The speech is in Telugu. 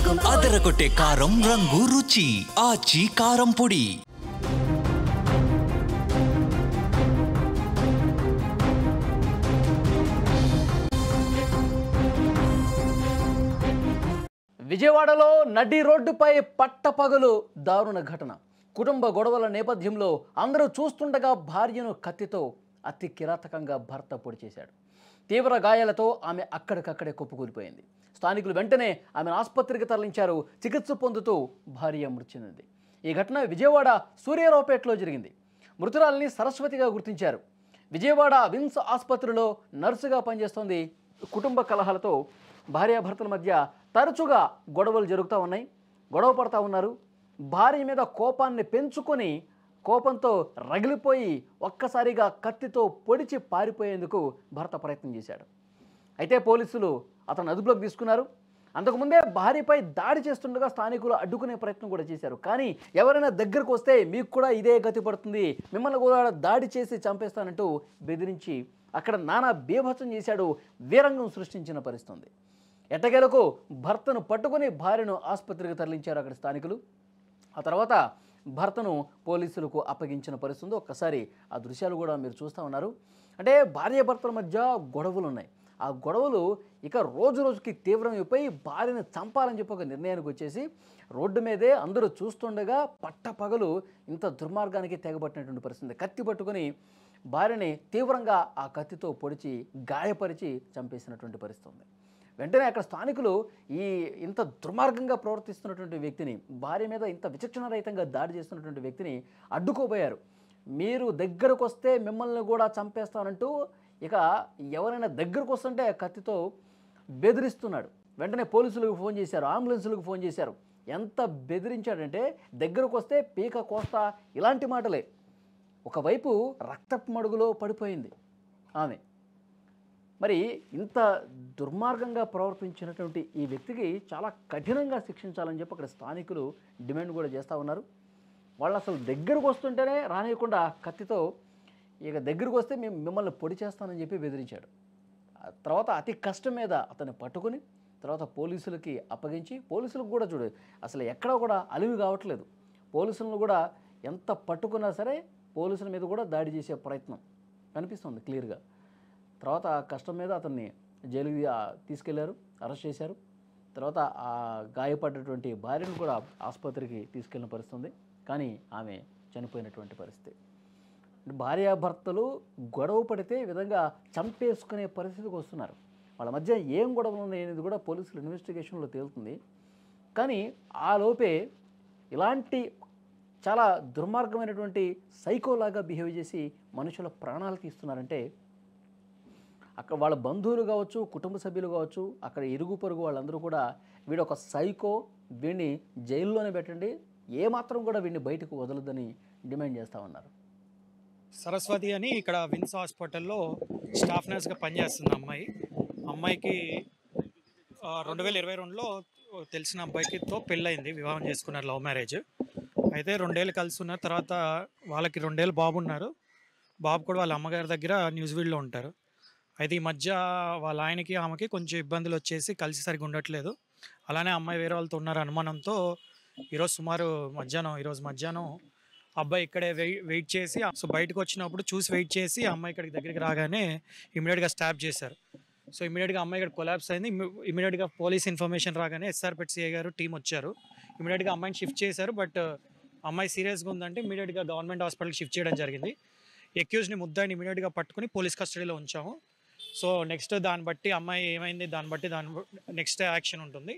అదరగొట్టే కారం రంగు రుచి ఆచి కారం పొడి. విజయవాడలో నడి రోడ్డుపై పట్టపగలు దారుణ ఘటన. కుటుంబ గొడవల నేపథ్యంలో అందరూ చూస్తుండగా భార్యను కత్తితో అతి కిరాతకంగా భర్త పొడి చేశాడు. తీవ్ర గాయాలతో ఆమె అక్కడికక్కడే కుప్పకూలిపోయింది. స్థానికులు వెంటనే ఆమెను ఆసుపత్రికి తరలించారు. చికిత్స పొందుతూ భార్య మృతి చెందింది. ఈ ఘటన విజయవాడ సూర్యారావుపేటలో జరిగింది. మృతురాలిని సరస్వతిగా గుర్తించారు. విజయవాడ విమ్స్ ఆసుపత్రిలో నర్సుగా పనిచేస్తోంది. కుటుంబ కలహాలతో భార్యాభర్తల మధ్య తరచుగా గొడవలు జరుగుతూ ఉన్నాయి. గొడవ పడుతూ ఉన్నారు. భార్య మీద కోపాన్ని పెంచుకొని కోపంతో రగిలిపోయి ఒక్కసారిగా కత్తితో పొడిచి పారిపోయేందుకు భర్త ప్రయత్నం చేశాడు. అయితే పోలీసులు అతను అదుపులోకి తీసుకున్నారు. అంతకుముందే భార్యపై దాడి చేస్తుండగా స్థానికులు అడ్డుకునే ప్రయత్నం కూడా చేశారు. కానీ ఎవరైనా దగ్గరకు వస్తే మీకు కూడా ఇదే గతి పడుతుంది, మిమ్మల్ని కూడా దాడి చేసి చంపేస్తానంటూ బెదిరించి అక్కడ నానా బీభత్సం చేశాడు. వీరంగం సృష్టించిన పరిస్థితి. ఎట్టకేలకు భర్తను పట్టుకుని భార్యను ఆసుపత్రికి తరలించారు అక్కడ స్థానికులు. ఆ తర్వాత భర్తను పోలీసులకు అప్పగించిన పరిస్థితి. ఒక్కసారి ఆ దృశ్యాలు కూడా మీరు చూస్తూ ఉన్నారు. అంటే భార్యాభర్తల మధ్య గొడవలు ఉన్నాయి. ఆ గొడవలు ఇక రోజు రోజుకి తీవ్రమైపోయి భార్యను చంపాలని చెప్పి ఒక నిర్ణయానికి వచ్చేసి రోడ్డు మీదే అందరూ చూస్తుండగా పట్టపగలు ఇంత దుర్మార్గానికి తెగబట్టినటువంటి పరిస్థితి. కత్తి పట్టుకొని భార్యని తీవ్రంగా ఆ కత్తితో పొడిచి గాయపరిచి చంపేసినటువంటి పరిస్థితి ఉంది. వెంటనే అక్కడ స్థానికులు ఇంత దుర్మార్గంగా ప్రవర్తిస్తున్నటువంటి వ్యక్తిని, భార్య మీద ఇంత విచక్షణరహితంగా దాడి చేస్తున్నటువంటి వ్యక్తిని అడ్డుకోబోయారు. మీరు దగ్గరకు వస్తే మిమ్మల్ని కూడా చంపేస్తానంటూ ఇక ఎవరైనా దగ్గరకు వస్తుంటే కత్తితో బెదిరిస్తున్నాడు. వెంటనే పోలీసులకు ఫోన్ చేశారు, అంబులెన్సులకు ఫోన్ చేశారు. ఎంత బెదిరించాడంటే దగ్గరకు వస్తే పీక కోస్తా ఇలాంటి మాటలే. ఒకవైపు రక్తపు మడుగులో పడిపోయింది ఆమె. మరి ఇంత దుర్మార్గంగా ప్రవర్తించినటువంటి ఈ వ్యక్తికి చాలా కఠినంగా శిక్షించాలని చెప్పి అక్కడ స్థానికులు డిమాండ్ కూడా చేస్తూ ఉన్నారు. వాళ్ళు అసలు దగ్గరకు వస్తుంటేనే రానియకుండా కత్తితో ఇక దగ్గరకు వస్తే మిమ్మల్ని పొడి చేస్తానని చెప్పి బెదిరించాడు. తర్వాత అతి కష్టం మీద అతన్ని పట్టుకుని తర్వాత పోలీసులకి అప్పగించి, పోలీసులకు కూడా చూడు అసలు ఎక్కడా కూడా అలివి కావట్లేదు. పోలీసులను కూడా ఎంత పట్టుకున్నా సరే పోలీసుల మీద కూడా దాడి చేసే ప్రయత్నం కనిపిస్తుంది క్లియర్గా. తర్వాత కష్టం మీద అతన్ని జైలుకి తీసుకెళ్లారు, అరెస్ట్ చేశారు. తర్వాత ఆ గాయపడ్డటువంటి భార్యను కూడా ఆసుపత్రికి తీసుకెళ్ళిన పరిస్థితి. కానీ ఆమె చనిపోయినటువంటి పరిస్థితి. భార్యాభర్తలు గొడవ పడితే ఈ విధంగా చంపేసుకునే పరిస్థితికి వస్తున్నారు. వాళ్ళ మధ్య ఏం గొడవలు ఉన్నాయనేది కూడా పోలీసులు ఇన్వెస్టిగేషన్లో తేలుతుంది. కానీ ఆ లోపే ఇలాంటి చాలా దుర్మార్గమైనటువంటి సైకోలాగా బిహేవ్ చేసి మనుషుల ప్రాణాలు తీస్తున్నారంటే అక్కడ వాళ్ళ బంధువులు కావచ్చు, కుటుంబ సభ్యులు కావచ్చు, అక్కడ ఇరుగు పొరుగు వాళ్ళందరూ కూడా వీడు ఒక సైకో, వీడిని జైల్లోనే పెట్టండి, ఏమాత్రం కూడా వీడిని బయటకు వదలొద్దని డిమాండ్ చేస్తూ ఉన్నారు. సరస్వతి అని ఇక్కడ విమ్స్ హాస్పిటల్లో స్టాఫ్ నర్స్గా పనిచేస్తుంది అమ్మాయికి 2022లో తెలిసిన అబ్బాయికితో పెళ్ళయింది, వివాహం చేసుకున్నారు, లవ్ మ్యారేజ్. అయితే 2 ఏళ్ళు కలిసి ఉన్నారు. తర్వాత వాళ్ళకి 2 ఏళ్ళు బాబు ఉన్నారు. బాబు కూడా వాళ్ళ అమ్మగారి దగ్గర న్యూజివీడ్లో ఉంటారు. అయితే ఈ మధ్య వాళ్ళ ఆయనకి ఆమెకి కొంచెం ఇబ్బందులు వచ్చేసి కలిసి సరిగ్గా ఉండట్లేదు. అలానే అమ్మాయి వేరే వాళ్ళతో ఉన్నారు అనుమానంతో ఈరోజు మధ్యాహ్నం అబ్బాయి ఇక్కడే వెయిట్ చేసి, సో బయటకు వచ్చినప్పుడు చూసి వెయిట్ చేసి అమ్మాయి ఇక్కడికి దగ్గరికి రాగానే ఇమీడియట్గా స్టాప్ చేశారు. సో ఇమీడియట్గా అమ్మాయి ఇక్కడ కొలాప్స్ అయింది. ఇమీడియట్గా పోలీస్ ఇన్ఫర్మేషన్ రాగానే ఎస్ఆర్పేట సిఐ గారు టీం వచ్చారు. ఇమీడియట్గా అమ్మాయిని షిఫ్ట్ చేశారు. బట్ అమ్మాయి సీరియస్గా ఉందంటే ఇమీడియట్గా గవర్నమెంట్ హాస్పిటల్కి షిఫ్ట్ చేయడం జరిగింది. ఎక్యూజ్ని ముద్దాయిని ఇమీడియట్గా పట్టుకుని పోలీస్ కస్టడీలో ఉంచాము. సో నెక్స్ట్ దాన్ని బట్టి అమ్మాయి ఏమైంది దాన్ని బట్టి నెక్స్ట్ యాక్షన్ ఉంటుంది.